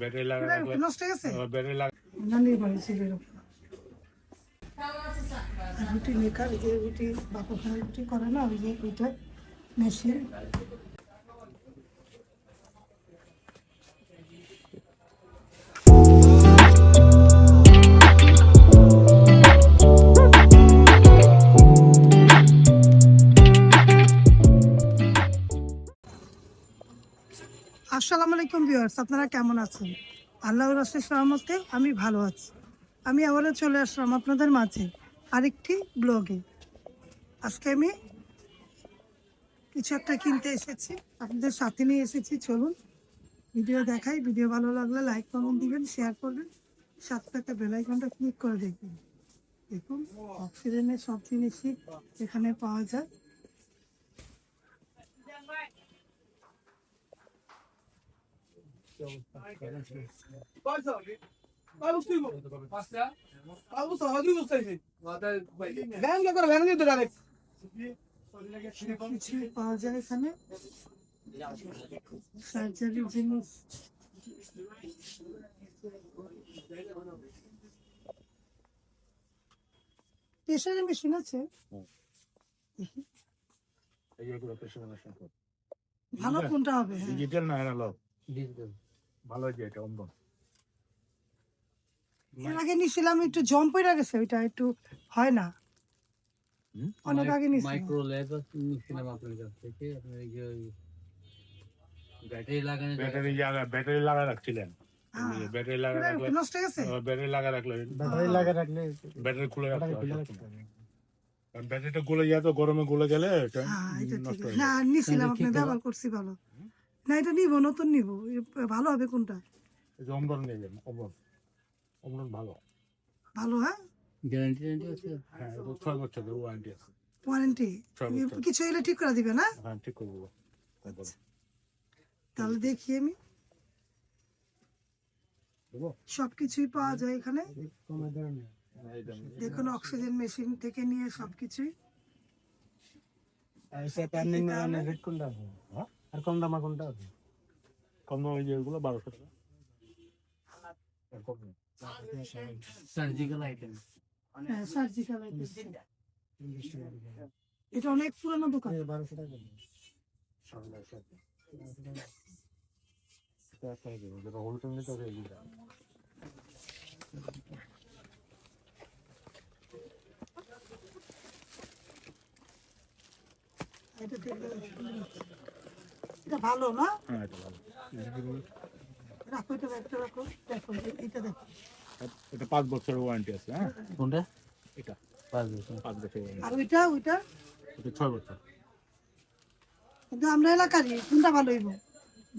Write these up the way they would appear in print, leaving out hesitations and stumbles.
Battery লাগা রাখলে নষ্ট হয়ে গেছে ব্যাটারি লাগা নানির বাড়ি ছিল এরকম রুটি লেখা ওই যে রুটি বাপ ওখানে রুটি করে না ওই যে ওইটা মেশিন আসসালামু আলাইকুম ভিউয়ার্স, আপনারা কেমন আছেন? আল্লাহর রাসূলের রহমতে আমি ভালো আছি। আমি আবারও চলে আসলাম আপনাদের মাঝে আরেকটি ব্লগে। আজকে আমি কিছু একটা কিনতে এসেছি, আপনাদের সাথে নিয়ে এসেছি। চলুন ভিডিও দেখাই। ভিডিও ভালো লাগলে লাইক কমেন্ট দিবেন, শেয়ার করবেন, সাথে একটা বেল আইকনটা ক্লিক করে দেখবেন। দেখুন অক্সিজেনের সব জিনিসই এখানে পাওয়া যায়। কিছুই পাওয়া যায় এখানে, সার্জারির জিনিস। প্রেশারের মেশিন আছে, ভালো কোনটা হবে? ডিজিটাল না অ্যানালগ? ডিজিটাল ভালো যে এটা অন্য। এর আগে নিছিলাম, একটু জম পড়ে গেছে, ওইটা একটু হয় না। অনেক আগে নিছিলাম মাইক্রো লেজার নিছিলাম আপনার কাছ থেকে। আপনার এই যে ব্যাটারি লাগা রাখছিলেন, ব্যাটারি লাগা রাখলে নষ্ট হয়ে গেছে। ব্যাটারি খুলে রাখতে হবে। ব্যাটারিটা গলে যায় তো, গরমে গলে গেলে এটা নষ্ট হয়ে না যায়। নিছিলাম, আপনি ব্যবহার করছি ভালো না। এটা নিব, নতুন নিব, ভালো হবে কোনটা? অমরন নিয়ে যাবেন, অমরন ভালো ভালো। হ্যাঁ গ্যারান্টি আছে। হ্যাঁ, 6 বছরের ওয়ারেন্টি আছে। ওয়ারেন্টি কিছু হলে ঠিক করে দিবে না? হ্যাঁ ঠিক করে দেবো। তাহলে দেখি আমি, সবকিছুই পাওয়া যায় এখানে। দেখুন অক্সিজেন মেশিন থেকে নিয়ে সবকিছুই। আর কম দামা কোনটা আছে? কম দামা যেগুলো 1200 টাকা। Surgical item. হ্যাঁ সার্জিক্যাল আইটেম। এটা অনেক পুরানো দোকান। 1200 টাকা। যেটা হোলসেল নিতে হবে এইটা। এটা ভালো না? হ্যাঁ এটা ভালো। রাখো এটা, একটা রাখো। দেখো এটা দেখো, এটা 5 বছরের ওয়ারেন্টি আছে। হ্যাঁ কোনটা? এটা 5 বছর। 5 বছরের আর ওয়ারেন্টি। ওইটা এটা 6 বছর। কিন্তু আমরা এলাকারই, কোনটা ভালো হইব?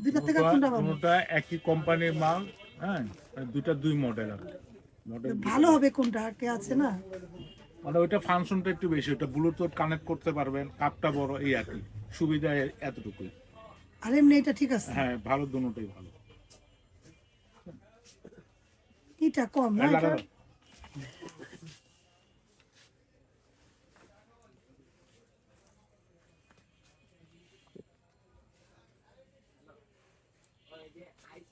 দুইটা থেকে কোনটা ভালো? কোনটা একই কোম্পানির মাল। হ্যাঁ দুইটা দুই মডেল আছে। মডেল ভালো হবে কোনটা? কে আছে না? মানে ওইটা ফাংশনটা একটু বেশি, ওটা ব্লুটুথ কানেক্ট করতে পারবেন, কাপটা বড়, এই আর কি সুবিধা এতটুকুই। আর এমনি এটা ঠিক আছে? হ্যাঁ ভালো, দুটোই ভালো। এটা কম না? এটা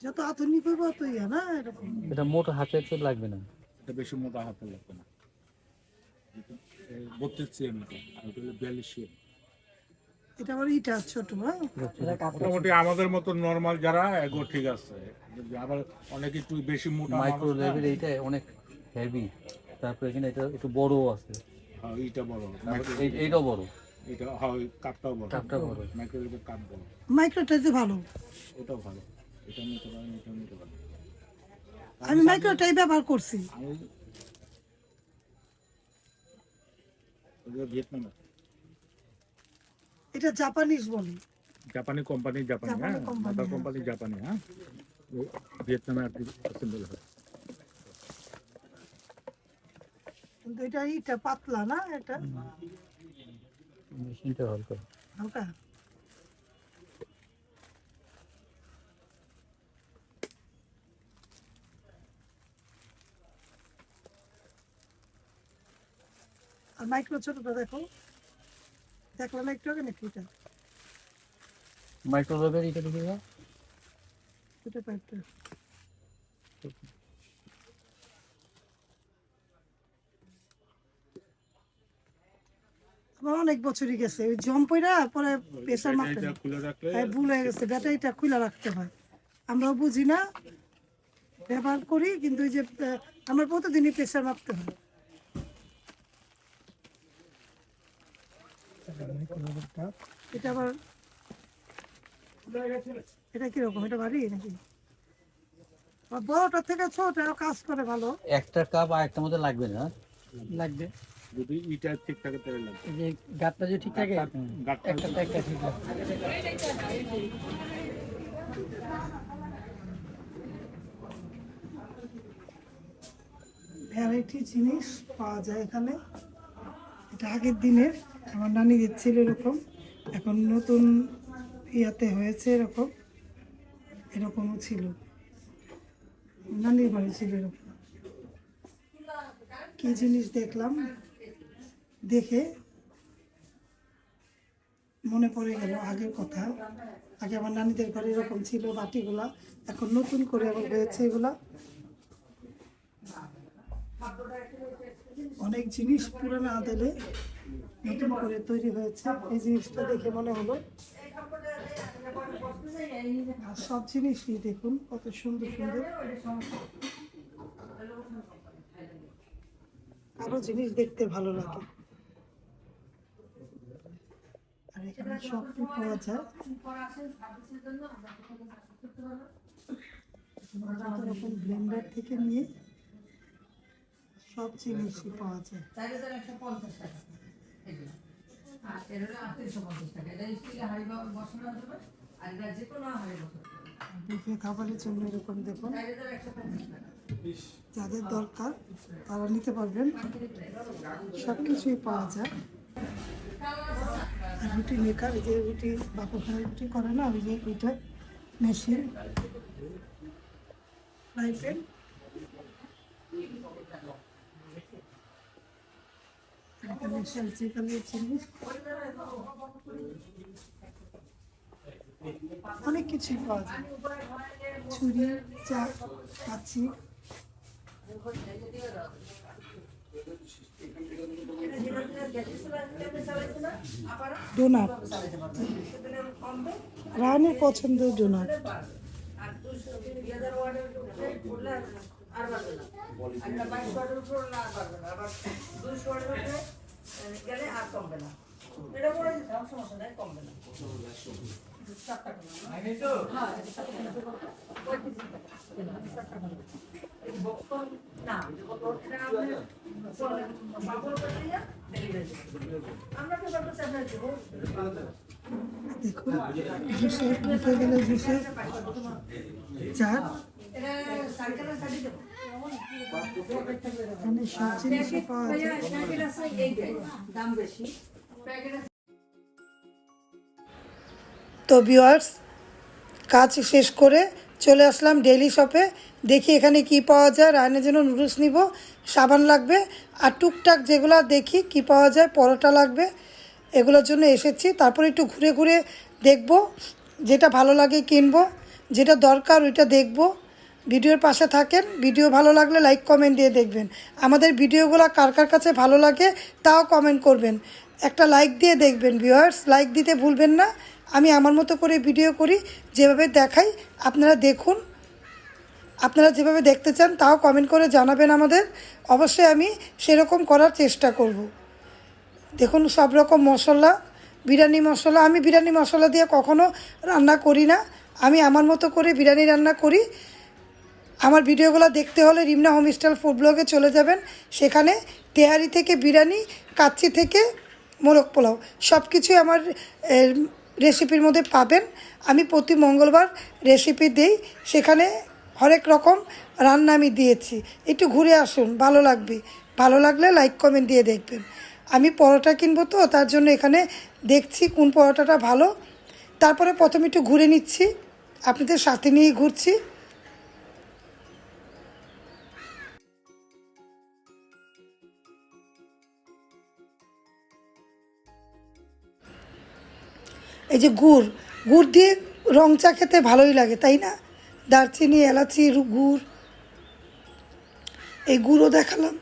যত আধুনিক হইব তত ইয়া না এরকম। এটা মোটা হাতে তো লাগবে না। এটা বেশি মোটা হাতে লাগবে না। 32 সিএম এটা, আর ওটা হলো 42 সিএম। এটা আবার ইটা ছোট। হ্যাঁ মোটামুটি আমাদের মতো নরমাল যারা এগো ঠিক আছে। আবার অনেক একটু বেশি মোটা মাইক্রো লেভেল এইটা অনেক হেভি। তারপর এখানে এটা একটু বড়ও আছে। হ্যাঁ এইটা বড়, এইটাও বড়। এটা হয় কাপটাও বড়। কাপটা বড়। মাইক্রোওয়েভের কাপ বড়। মাইক্রোটা যে ভালো, ওটাও ভালো। এটা নিতে পারেন, এটা নিতে পারেন। আমি মাইক্রোটাই ব্যবহার করছি। আমি ভিয়েতনাম, এটা জাপানিজ বলে, জাপানি কোম্পানি, জাপানি। হ্যাঁ মাদার কোম্পানি জাপানি। হ্যাঁ ভিয়েতনামে আর কি অ্যাসেম্বল হয়। কিন্তু এটা ইটা পাতলা না, এটা মেশিনটা হালকা। হালকা। আর মাইক্রো ছোটটা দেখো, দেখলাম একটু আগে নাকি? এটা মাইক্রো লেভেল এটা দেখি না। এটা পাইপটা আমার অনেক বছরই গেছে, ওই জম্পইরা পরে প্রেশার মাপে এটা খুলে রাখলে হ্যাঁ, ভুল হয়ে গেছে, ব্যাটারিটা খুলে রাখতে হয়। আমরাও বুঝি না, ব্যবহার করি, কিন্তু ওই যে আমার প্রতিদিনই প্রেশার মাপতে হয়। এটা আবার এটা কিরকম, এটা ভারী নাকি? আর বড়টার থেকে ছোট কাজ করে ভালো। একটা কাপ আর একটা মধ্যে লাগবে না? লাগবে। যদি ইটা ঠিক থাকে তাহলে লাগবে। এই যে গাতটা যদি ঠিক থাকে গাঁটটা একটা তো একটা ঠিক আছে। ভ্যারাইটি জিনিস পাওয়া যায় এখানে। এটা আগের দিনের, আমার নানি দিচ্ছিল এরকম, এখন নতুন ইয়াতে হয়েছে এরকম, এরকমও ছিল, নানির বাড়ি ছিল এরকম। কি জিনিস দেখলাম, দেখে মনে পড়ে গেল আগের কথা। আগে আমার নানিদের ঘরে এরকম ছিল বাটিগুলা, এখন নতুন করে আবার হয়েছে এগুলা। অনেক জিনিস পুরানো আদলে নতুন করে তৈরি হয়েছে, এই জিনিসটা দেখে মনে হলো। আর সব জিনিসই দেখুন কত সুন্দর সুন্দর, আরো জিনিস দেখতে ভালো লাগে। আর এখানে সবই পাওয়া যায়, যত রকম ব্লেন্ডার থেকে নিয়ে সব জিনিসই পাওয়া যায়। বুফে খাবারের জন্য এরকম দেখুন, যাদের দরকার তারা নিতে পারবেন, সব কিছুই পাওয়া যায়। আর রুটি মেকার, এই যে রুটি বাপুখানে রুটি করে না, ওই যে ওইটা মেশিন, ফ্রাই প্যান, এখানে সবজি কালের জিনিস, অনেক কিছুই পাওয়া যায়। ছুরি, চাক, কাঁচি, ডোনাট, রানের পছন্দের ডোনাট। দেখুন জুসের, বুঝতে গেলে জুসের চাট, এখানে সব জিনিসই পাওয়া যায়। তো ভিউয়ার্স, কাজ শেষ করে চলে আসলাম ডেইলি শপে, দেখি এখানে কি পাওয়া যায়। রায়নের জন্য নুডলস নিব, সাবান লাগবে, আর টুকটাক যেগুলো দেখি কি পাওয়া যায়, পরোটা লাগবে, এগুলোর জন্য এসেছি। তারপর একটু ঘুরে ঘুরে দেখব, যেটা ভালো লাগে কিনবো, যেটা দরকার ওইটা দেখব। ভিডিওর পাশে থাকেন, ভিডিও ভালো লাগলে লাইক কমেন্ট দিয়ে দেখবেন। আমাদের ভিডিওগুলো কার কার কাছে ভালো লাগে তাও কমেন্ট করবেন, একটা লাইক দিয়ে দেখবেন ভিউয়ার্স, লাইক দিতে ভুলবেন না। আমি আমার মতো করে ভিডিও করি, যেভাবে দেখাই আপনারা দেখুন, আপনারা যেভাবে দেখতে চান তাও কমেন্ট করে জানাবেন আমাদের, অবশ্যই আমি সেরকম করার চেষ্টা করব। দেখুন সব রকম মশলা, বিরিয়ানি মশলা, আমি বিরিয়ানি মশলা দিয়ে কখনো রান্না করি না, আমি আমার মতো করে বিরিয়ানি রান্না করি। আমার ভিডিওগুলো দেখতে হলে রিমনা হোমস্টাইল ফুড ব্লগে চলে যাবেন, সেখানে তেহারি থেকে বিরিয়ানি, কাচ্চি থেকে মোরগ পোলাও সব কিছুই আমার রেসিপির মধ্যে পাবেন। আমি প্রতি মঙ্গলবার রেসিপি দিই, সেখানে হরেক রকম রান্না আমি দিয়েছি। একটু ঘুরে আসুন, ভালো লাগবে, ভালো লাগলে লাইক কমেন্ট দিয়ে দেখবেন। আমি পরোটা কিনবো, তো তার জন্য এখানে দেখছি কোন পরোটাটা ভালো। তারপরে প্রথমে একটু ঘুরে নিচ্ছি, আপনাদের সাথে নিয়ে ঘুরছি। এই যে গুড়, গুড় দিয়ে রং চা খেতে ভালোই লাগে, তাই না? দারচিনি, এলাচি, গুড়, এই গুঁড়ো দেখালাম।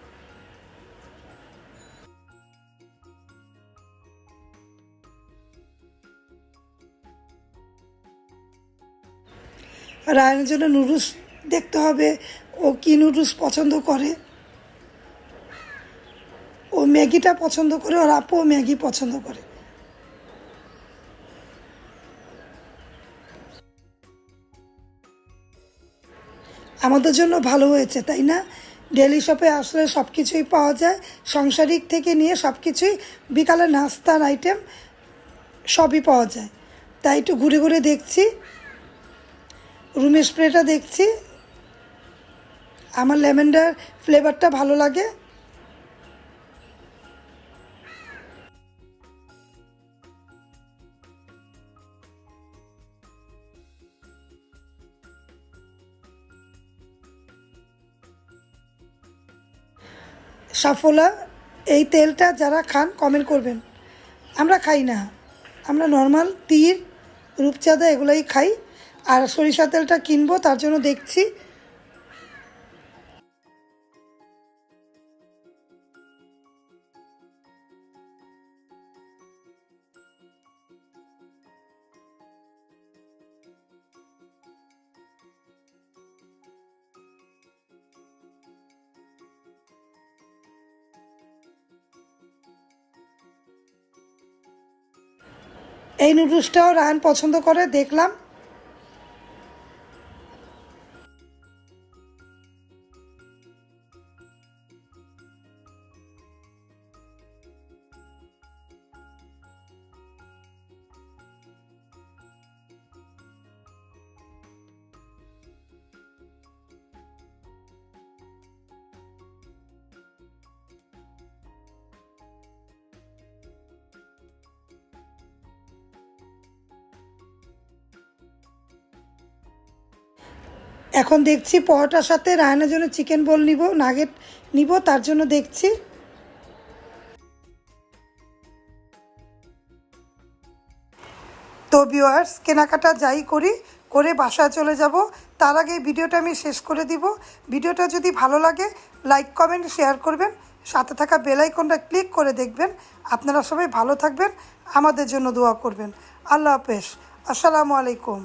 রায়নের জন্য নুডলস দেখতে হবে, ও কী নুডলস পছন্দ করে। ও ম্যাগিটা পছন্দ করে, ওর আপুও ম্যাগি পছন্দ করে। আমাদের জন্য ভালো হয়েছে, তাই না? ডেলি শপে আসলে সব কিছুই পাওয়া যায়, সাংসারিক থেকে নিয়ে সব কিছুই, বিকালে নাস্তার আইটেম সবই পাওয়া যায়। তাই একটু ঘুরে ঘুরে দেখছি, রুম স্প্রেটা দেখছি, আমার ল্যাভেন্ডার ফ্লেভারটা ভালো লাগে। সাফোলা এই তেলটা যারা খান কমেন্ট করবেন। আমরা খাই না, আমরা নর্মাল তীর, রূপচাঁদা এগুলোই খাই। আর সরিষা তেলটা কিনবো, তার জন্য দেখছি। এই নুডলসটাও রায়ন পছন্দ করে, দেখলাম। এখন দেখছি পরোটার সাথে রায়নের জন্য চিকেন বোল নিব, নাগেট নিব, তার জন্য দেখছি। তো ভিউয়ার্স, কেনাকাটা যাই করি করে বাসায় চলে যাব, তার আগে ভিডিওটা আমি শেষ করে দিব। ভিডিওটা যদি ভালো লাগে লাইক কমেন্ট শেয়ার করবেন, সাথে থাকা বেল আইকনটা ক্লিক করে দেখবেন। আপনারা সবাই ভালো থাকবেন, আমাদের জন্য দোয়া করবেন। আল্লাহ হাফেজ, আসসালামু আলাইকুম।